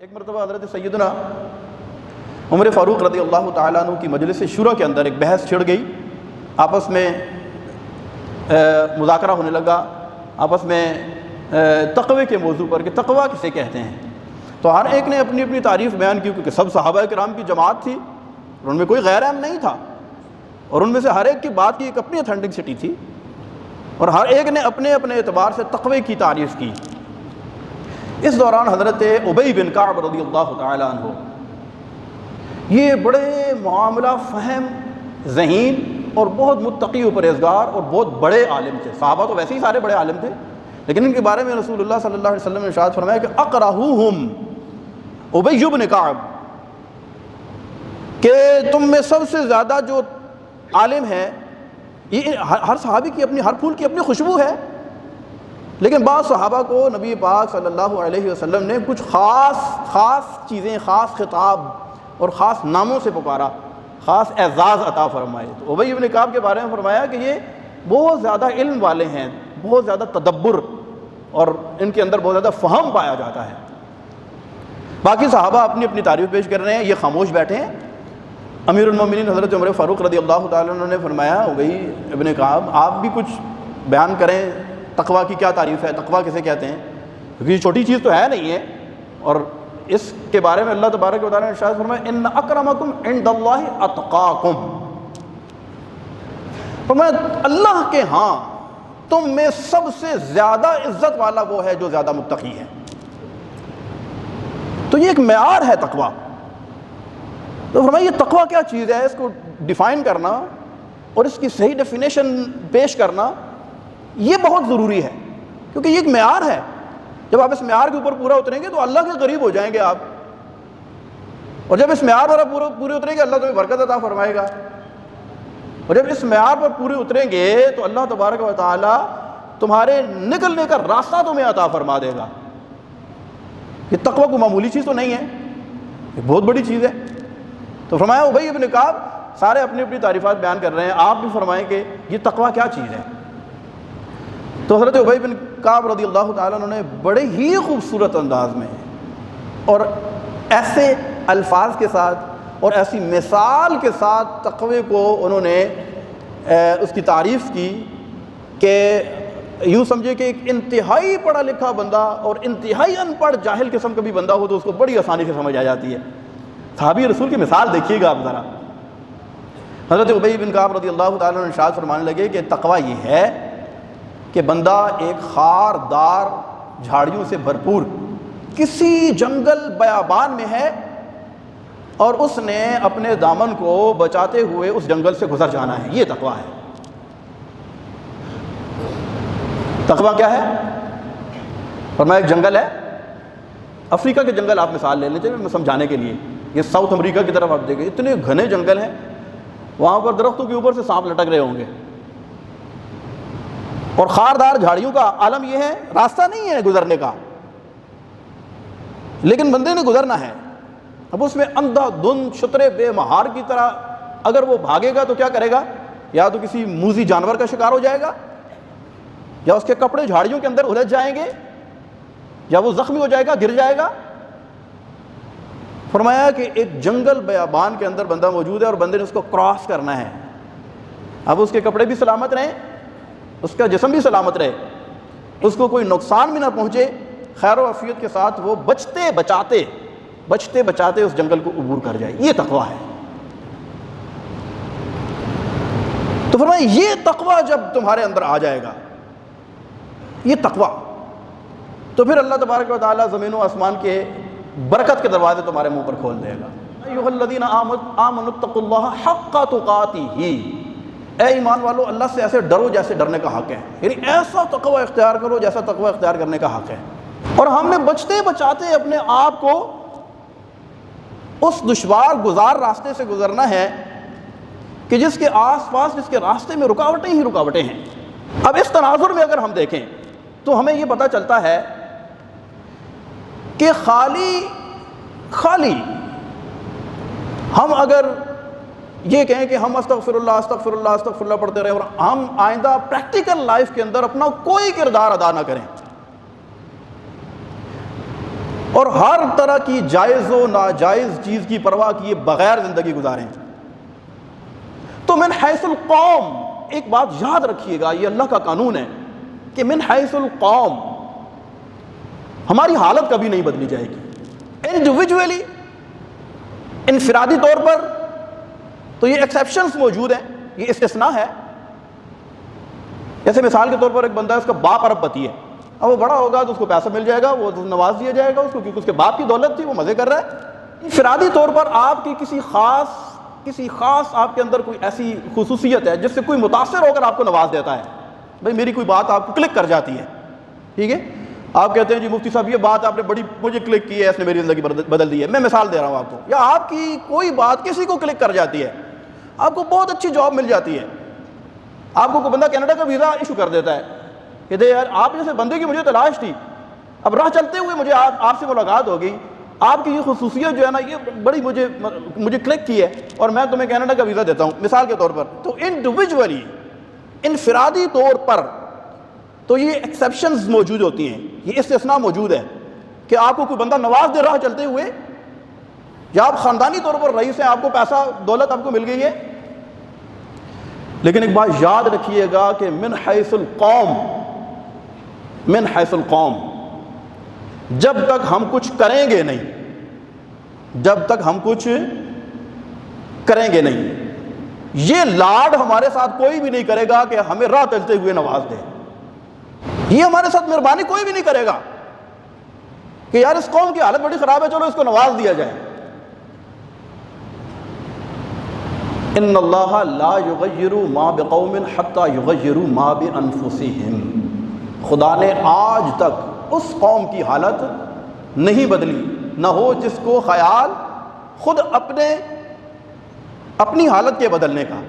ایک مرتبہ حضرت سیدنا عمر فاروق رضی اللہ تعالیٰ عنہ کی مجلس شورا کے اندر ایک بحث چھڑ گئی، آپس میں مذاکرہ ہونے لگا، آپس میں تقوی کے موضوع پر کہ تقوی کسے کہتے ہیں۔ تو ہر ایک نے اپنی اپنی تعریف بیان کی، کیونکہ سب صحابہ کرام کی جماعت تھی اور ان میں کوئی غیر اہم نہیں تھا، اور ان میں سے ہر ایک کی بات کی ایک اپنی اتھینٹسٹی تھی، اور ہر ایک نے اپنے اپنے اعتبار سے تقوی کی تعریف کی۔ اس دوران حضرت ابی بن کعب رضی اللہ تعالیٰ عنہ یہ بڑے معاملہ فہم ذہین اور بہت متقی و پرہیزگار اور بہت بڑے عالم تھے۔ صحابہ تو ویسے ہی سارے بڑے عالم تھے، لیکن ان کے بارے میں رسول اللہ صلی اللہ علیہ وسلم نے ارشاد فرمایا کہ اقرہوہم ابی بن کعب، کہ تم میں سب سے زیادہ جو عالم ہے، یہ ہر صحابی کی اپنی، ہر پھول کی اپنی خوشبو ہے، لیکن بعض صحابہ کو نبی پاک صلی اللہ علیہ وسلم نے کچھ خاص چیزیں، خاص خطاب اور خاص ناموں سے پکارا، خاص اعزاز عطا فرمائے۔ تو ابی بن کعب کے بارے میں فرمایا کہ یہ بہت زیادہ علم والے ہیں، بہت زیادہ تدبر اور ان کے اندر بہت زیادہ فہم پایا جاتا ہے۔ باقی صحابہ اپنی اپنی تعریف پیش کر رہے ہیں، یہ خاموش بیٹھے ہیں۔ امیر المومنین حضرت عمر فاروق رضی اللہ تعالیٰ عنہ نے فرمایا ابی ابن کعب آپ بھی کچھ بیان کریں، تقویٰ کی کیا تعریف ہے، تقویٰ کسے کہتے ہیں، کیونکہ یہ چھوٹی چیز تو ہے نہیں ہے، اور اس کے بارے میں اللہ تبارک و تعالیٰ نے ارشاد فرمایا ان اکرمکم عند اللہ اتقاکم، فرمایا اللہ کے ہاں تم میں سب سے زیادہ عزت والا وہ ہے جو زیادہ متقی ہے۔ تو یہ ایک معیار ہے تقویٰ۔ تو فرمایا یہ تقویٰ کیا چیز ہے، اس کو ڈیفائن کرنا اور اس کی صحیح ڈیفینیشن پیش کرنا یہ بہت ضروری ہے، کیونکہ یہ ایک معیار ہے۔ جب آپ اس معیار کے اوپر پورا اتریں گے تو اللہ کے قریب ہو جائیں گے آپ، اور جب اس معیار پر پورے اتریں گے اللہ تمہیں برکت عطا فرمائے گا، اور جب اس معیار پر پورے اتریں گے تو اللہ تبارک و تعالیٰ تمہارے نکلنے کا راستہ تمہیں عطا فرما دے گا۔ یہ تقویٰ کو معمولی چیز تو نہیں ہے، یہ بہت بڑی چیز ہے۔ تو فرمایا ابی بن کعب سارے اپنی اپنی تعریفات بیان کر رہے ہیں، آپ بھی فرمائیں کہ یہ تقویٰ کیا چیز ہے۔ تو حضرت ابی بن کعب رضی اللہ تعالیٰ عنہ نے بڑے ہی خوبصورت انداز میں اور ایسے الفاظ کے ساتھ اور ایسی مثال کے ساتھ تقوی کو انہوں نے اس کی تعریف کی کہ یوں سمجھے کہ ایک انتہائی پڑھا لکھا بندہ اور انتہائی ان پڑھ جاہل قسم کا بھی بندہ ہو تو اس کو بڑی آسانی سے سمجھ آ جاتی ہے۔ صحابی رسول کی مثال دیکھیے گا آپ ذرا۔ حضرت ابی بن کعب رضی اللہ تعالیٰ عنہ ارشاد فرمانے لگے کہ تقویٰ یہ ہے کہ بندہ ایک خار دار جھاڑیوں سے بھرپور کسی جنگل بیابان میں ہے اور اس نے اپنے دامن کو بچاتے ہوئے اس جنگل سے گزر جانا ہے، یہ تقویٰ ہے۔ تقویٰ کیا ہے؟ فرمایا ایک جنگل ہے، افریقہ کے جنگل آپ مثال لے لیجیے میں سمجھانے کے لیے، یہ ساؤتھ امریکہ کی طرف آپ دیکھیں اتنے گھنے جنگل ہیں، وہاں پر درختوں کے اوپر سے سانپ لٹک رہے ہوں گے، اور خاردار جھاڑیوں کا عالم یہ ہے، راستہ نہیں ہے گزرنے کا، لیکن بندے نے گزرنا ہے۔ اب اس میں اندھا دھند شترے بے مہار کی طرح اگر وہ بھاگے گا تو کیا کرے گا، یا تو کسی موذی جانور کا شکار ہو جائے گا، یا اس کے کپڑے جھاڑیوں کے اندر الجھ جائیں گے، یا وہ زخمی ہو جائے گا، گر جائے گا۔ فرمایا کہ ایک جنگل بیابان کے اندر بندہ موجود ہے اور بندے نے اس کو کراس کرنا ہے۔ اب اس کے کپڑے بھی سلامت رہیں، اس کا جسم بھی سلامت رہے، اس کو کوئی نقصان بھی نہ پہنچے، خیر و عافیت کے ساتھ وہ بچتے بچاتے اس جنگل کو عبور کر جائے، یہ تقویٰ ہے۔ تو فرمایا یہ تقویٰ جب تمہارے اندر آ جائے گا، یہ تقویٰ، تو پھر اللہ تبارک و تعالیٰ زمین و آسمان کے برکت کے دروازے تمہارے منہ پر کھول دے گا۔ ایھا الذین آمنوا اتقوا اللہ حق تقاتہ، اے ایمان والو اللہ سے ایسے ڈرو جیسے ڈرنے کا حق ہے، یعنی ایسا تقویٰ اختیار کرو جیسا تقویٰ اختیار کرنے کا حق ہے۔ اور ہم نے بچتے بچاتے اپنے آپ کو اس دشوار گزار راستے سے گزرنا ہے کہ جس کے آس پاس، جس کے راستے میں رکاوٹیں ہی رکاوٹیں ہیں۔ اب اس تناظر میں اگر ہم دیکھیں تو ہمیں یہ پتہ چلتا ہے کہ خالی ہم اگر یہ کہیں کہ ہم استغفر اللہ پڑھتے رہے اور ہم آئندہ پریکٹیکل لائف کے اندر اپنا کوئی کردار ادا نہ کریں اور ہر طرح کی جائز و ناجائز چیز کی پرواہ کیے بغیر زندگی گزاریں۔ تو من حیث القوم ایک بات یاد رکھیے گا، یہ اللہ کا قانون ہے کہ من حیث القوم ہماری حالت کبھی نہیں بدلی جائے گی۔ انڈیویجولی انفرادی طور پر تو یہ ایکسیپشنز موجود ہیں، یہ استثناء ہے۔ جیسے مثال کے طور پر ایک بندہ ہے، اس کا باپ ارب پتی ہے، اب وہ بڑا ہوگا تو اس کو پیسہ مل جائے گا، وہ نواز دیا جائے گا اس کو، کیونکہ اس کے باپ کی دولت تھی، وہ مزے کر رہا ہے۔ انفرادی طور پر آپ کی کسی خاص آپ کے اندر کوئی ایسی خصوصیت ہے جس سے کوئی متاثر ہو کر آپ کو نواز دیتا ہے، بھئی میری کوئی بات آپ کو کلک کر جاتی ہے، ٹھیک ہے، آپ کہتے ہیں جی مفتی صاحب یہ بات آپ نے بڑی مجھے کلک کی ہے، اس نے میری زندگی بدل دی ہے۔ میں مثال دے رہا ہوں آپ کو، یا آپ کی کوئی بات کسی کو کلک کر جاتی ہے، آپ کو بہت اچھی جاب مل جاتی ہے، آپ کو کوئی بندہ کینیڈا کا ویزا ایشو کر دیتا ہے کہ دے یار آپ جیسے بندے کی مجھے تلاش تھی، اب راہ چلتے ہوئے مجھے آپ سے ملاقات ہوگی، آپ کی یہ خصوصیت جو ہے نا یہ بڑی مجھے کلک کی ہے اور میں تمہیں کینیڈا کا ویزا دیتا ہوں مثال کے طور پر۔ تو انڈیویجولی انفرادی طور پر تو یہ ایکسیپشنز موجود ہوتی ہیں، یہ استثناء موجود ہے کہ آپ کو کوئی بندہ نواز دے راہ چلتے ہوئے، یا آپ خاندانی طور پر رئیس ہیں، آپ کو پیسہ دولت آپ کو مل گئی ہے۔ لیکن ایک بات یاد رکھیے گا کہ من حیث القوم جب تک ہم کچھ کریں گے نہیں، یہ لاڈ ہمارے ساتھ کوئی بھی نہیں کرے گا کہ ہمیں راہ چلتے ہوئے نواز دے، یہ ہمارے ساتھ مہربانی کوئی بھی نہیں کرے گا کہ یار اس قوم کی حالت بڑی خراب ہے چلو اس کو نواز دیا جائے۔ ان اللہ لا یغیر ما بقوم حتی یغیروا ما بانفسہم، خدا نے آج تک اس قوم کی حالت نہیں بدلی، نہ ہو جس کو خیال خود اپنی حالت کے بدلنے کا،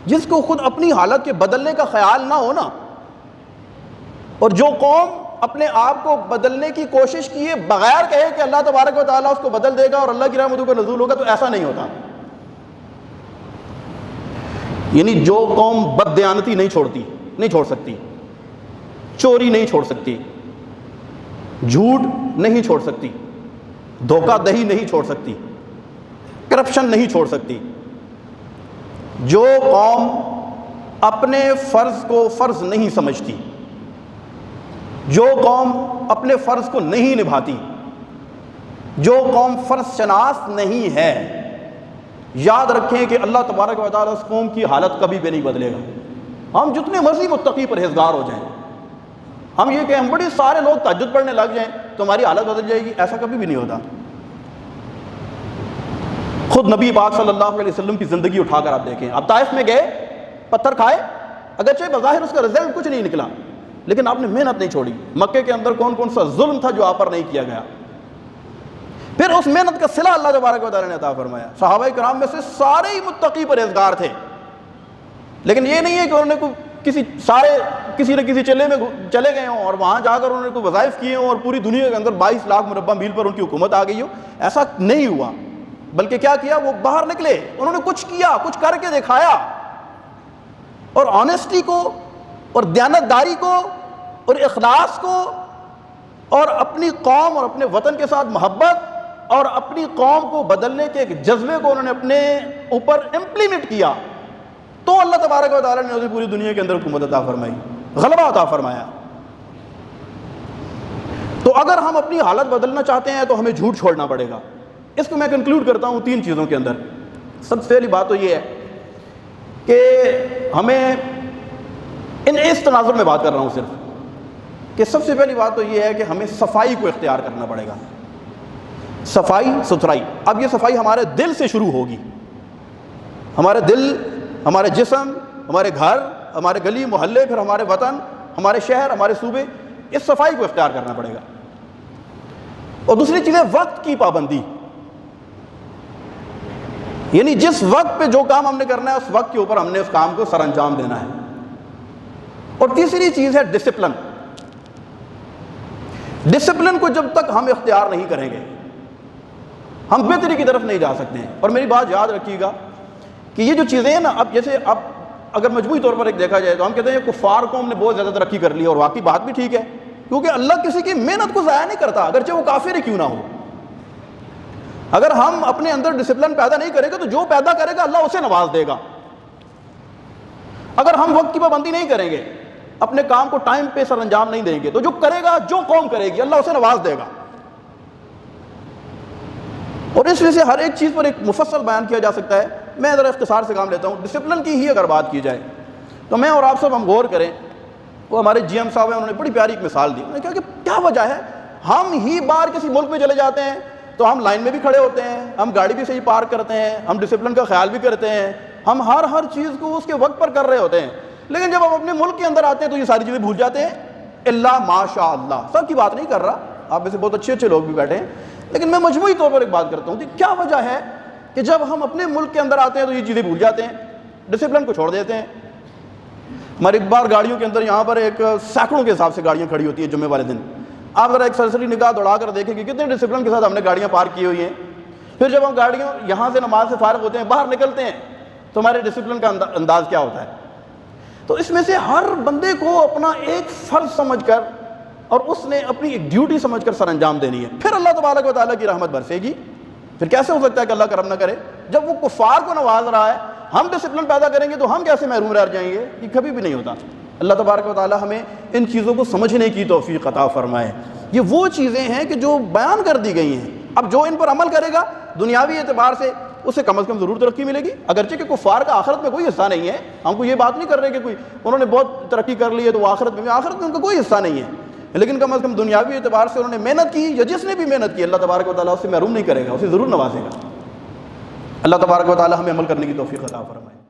جس کو خود اپنی حالت کے بدلنے کا خیال نہ ہو نا، اور جو قوم اپنے آپ کو بدلنے کی کوشش کیے بغیر کہے کہ اللہ تبارک و تعالیٰ اس کو بدل دے گا اور اللہ کی رحمتوں کا نزول ہوگا، تو ایسا نہیں ہوتا۔ یعنی جو قوم بددیانتی نہیں چھوڑ سکتی، چوری نہیں چھوڑ سکتی، جھوٹ نہیں چھوڑ سکتی، دھوکہ دہی نہیں چھوڑ سکتی، کرپشن نہیں چھوڑ سکتی، جو قوم اپنے فرض کو فرض نہیں سمجھتی، جو قوم اپنے فرض کو نہیں نبھاتی، جو قوم فرض شناس نہیں ہے، یاد رکھیں کہ اللہ تبارک و تعالیٰ اس قوم کی حالت کبھی بھی نہیں بدلے گا۔ ہم جتنے مرضی متقی پرہیزگار ہو جائیں، ہم یہ کہ ہم بڑے سارے لوگ تہجد پڑھنے لگ جائیں تو ہماری حالت بدل جائے گی، ایسا کبھی بھی نہیں ہوتا۔ خود نبی پاک صلی اللہ علیہ وسلم کی زندگی اٹھا کر آپ دیکھیں، آپ طائف میں گئے، پتھر کھائے، اگرچہ بظاہر اس کا رزلٹ کچھ نہیں نکلا، لیکن آپ نے محنت نہیں چھوڑی۔ مکے کے اندر کون سا ظلم تھا جو آپ پر نہیں کیا گیا، پھر اس محنت کا صلہ اللہ تبارک و تعالیٰ نے عطا فرمایا۔ صحابہ کرام میں سے سارے ہی متقی پرہیزگار تھے، لیکن یہ نہیں ہے کہ انہوں نے کسی نہ کسی چلے میں چلے گئے ہوں اور وہاں جا کر انہوں نے کوئی وظائف کیے ہوں اور پوری دنیا کے اندر 22 لاکھ مربع میل پر ان کی حکومت آ گئی ہو، ایسا نہیں ہوا۔ بلکہ کیا کیا، وہ باہر نکلے، انہوں نے کچھ کیا، کچھ کر کے دکھایا، اور آنیسٹی کو اور دیانتداری کو اور اخلاص کو اور اپنی قوم اور اپنے وطن کے ساتھ محبت اور اپنی قوم کو بدلنے کے ایک جذبے کو انہوں نے اپنے اوپر امپلیمنٹ کیا، تو اللہ تبارک و تعالیٰ نے اسے پوری دنیا کے اندر حکومت عطا فرمائی، غلبہ عطا فرمایا۔ تو اگر ہم اپنی حالت بدلنا چاہتے ہیں تو ہمیں جھوٹ چھوڑنا پڑے گا۔ اس کو میں کنکلوڈ کرتا ہوں 3 چیزوں کے اندر۔ سب سے پہلی بات تو یہ ہے کہ ہمیں اس تناظر میں بات کر رہا ہوں صرف، کہ سب سے پہلی بات تو یہ ہے کہ ہمیں صفائی کو اختیار کرنا پڑے گا، صفائی ستھرائی۔ اب یہ صفائی ہمارے دل سے شروع ہوگی، ہمارے دل، ہمارے جسم، ہمارے گھر، ہمارے گلی محلے، پھر ہمارے وطن، ہمارے شہر، ہمارے صوبے، اس صفائی کو اختیار کرنا پڑے گا۔ اور دوسری چیز ہے وقت کی پابندی، یعنی جس وقت پہ جو کام ہم نے کرنا ہے اس وقت کے اوپر ہم نے اس کام کو سر انجام دینا ہے۔ اور تیسری چیز ہے ڈسپلن۔ ڈسپلن کو جب تک ہم اختیار نہیں کریں گے ہم بہتری کی طرف نہیں جا سکتے ہیں۔ اور میری بات یاد رکھیے گا کہ یہ جو چیزیں ہیں نا، اب جیسے اب اگر مجموعی طور پر ایک دیکھا جائے تو ہم کہتے ہیں کفار قوم نے بہت زیادہ ترقی کر لی، اور واقعی بات بھی ٹھیک ہے، کیونکہ اللہ کسی کی محنت کو ضائع نہیں کرتا، اگرچہ وہ کافر ہی کیوں نہ ہو۔ اگر ہم اپنے اندر ڈسپلن پیدا نہیں کریں گے تو جو پیدا کرے گا اللہ اسے نواز دے گا۔ اگر ہم وقت کی پابندی نہیں کریں گے، اپنے کام کو ٹائم پہ سر انجام نہیں دیں گے، تو جو کرے گا، جو قوم کرے گی، اللہ اسے نواز دے گا۔ اور اس وجہ سے ہر ایک چیز پر ایک مفصل بیان کیا جا سکتا ہے۔ میں ذرا اختصار سے کام لیتا ہوں۔ ڈسپلن کی ہی اگر بات کی جائے تو میں اور آپ سب ہم غور کریں، وہ ہمارے جی ایم صاحب ہیں، انہوں نے بڑی پیاری ایک مثال دی۔ انہوں نے کہا کہ کیا وجہ ہے ہم ہی باہر کسی ملک میں چلے جاتے ہیں تو ہم لائن میں بھی کھڑے ہوتے ہیں، ہم گاڑی بھی صحیح پارک کرتے ہیں، ہم ڈسپلن کا خیال بھی کرتے ہیں، ہم ہر چیز کو اس کے وقت پر کر رہے ہوتے ہیں، لیکن جب ہم اپنے ملک کے اندر آتے ہیں تو یہ ساری چیزیں بھول جاتے ہیں۔ اللہ ماشاء اللہ، سب کی بات نہیں کر رہا، آپ میں سے بہت اچھے لوگ بھی بیٹھے ہیں، لیکن میں مجموعی طور پر ایک بات کرتا ہوں کہ کیا وجہ ہے کہ جب ہم اپنے ملک کے اندر آتے ہیں تو یہ چیزیں بھول جاتے ہیں، ڈسپلن کو چھوڑ دیتے ہیں۔ ہماری ایک بار گاڑیوں کے اندر یہاں پر ایک سینکڑوں کے حساب سے گاڑیاں کھڑی ہوتی ہیں جمعے والے دن۔ آپ ذرا ایک سرسری نگاہ دوڑا کر دیکھیں کہ کتنے ڈسپلن کے ساتھ ہم نے گاڑیاں پارک کی ہوئی ہیں۔ پھر جب ہم گاڑیوں یہاں سے نماز سے فارغ ہوتے ہیں، باہر نکلتے ہیں تو ہمارے ڈسپلن کا انداز کیا ہوتا ہے۔ تو اس میں سے ہر بندے کو اپنا ایک فرض سمجھ کر اور اس نے اپنی ایک ڈیوٹی سمجھ کر سر انجام دینی ہے، پھر اللہ تبارک و تعالیٰ کی رحمت برسے گی۔ پھر کیسے ہو سکتا ہے کہ اللہ کرم نہ کرے؟ جب وہ کفار کو نواز رہا ہے، ہم ڈسپلن پیدا کریں گے تو ہم کیسے محروم رہ جائیں گے؟ یہ کبھی بھی نہیں ہوتا۔ اللہ تبارک و تعالیٰ ہمیں ان چیزوں کو سمجھنے کی توفیق عطا فرمائے۔ یہ وہ چیزیں ہیں کہ جو بیان کر دی گئی ہیں، اب جو ان پر عمل کرے گا دنیاوی اعتبار سے اسے کم از کم ضرور ترقی ملے گی، اگرچہ کہ کفار کا آخرت میں کوئی حصہ نہیں ہے۔ ہم کو یہ بات نہیں کر رہے کہ کوئی انہوں نے بہت ترقی کر لی ہے تو وہ آخرت میں ان کا کوئی حصہ نہیں ہے، لیکن کم از کم دنیاوی اعتبار سے انہوں نے محنت کی، یا جس نے بھی محنت کی اللہ تبارک و تعالیٰ اس سے محروم نہیں کرے گا، اسے ضرور نوازے گا۔ اللہ تبارک و تعالیٰ ہمیں عمل کرنے کی توفیق عطا فرمائے۔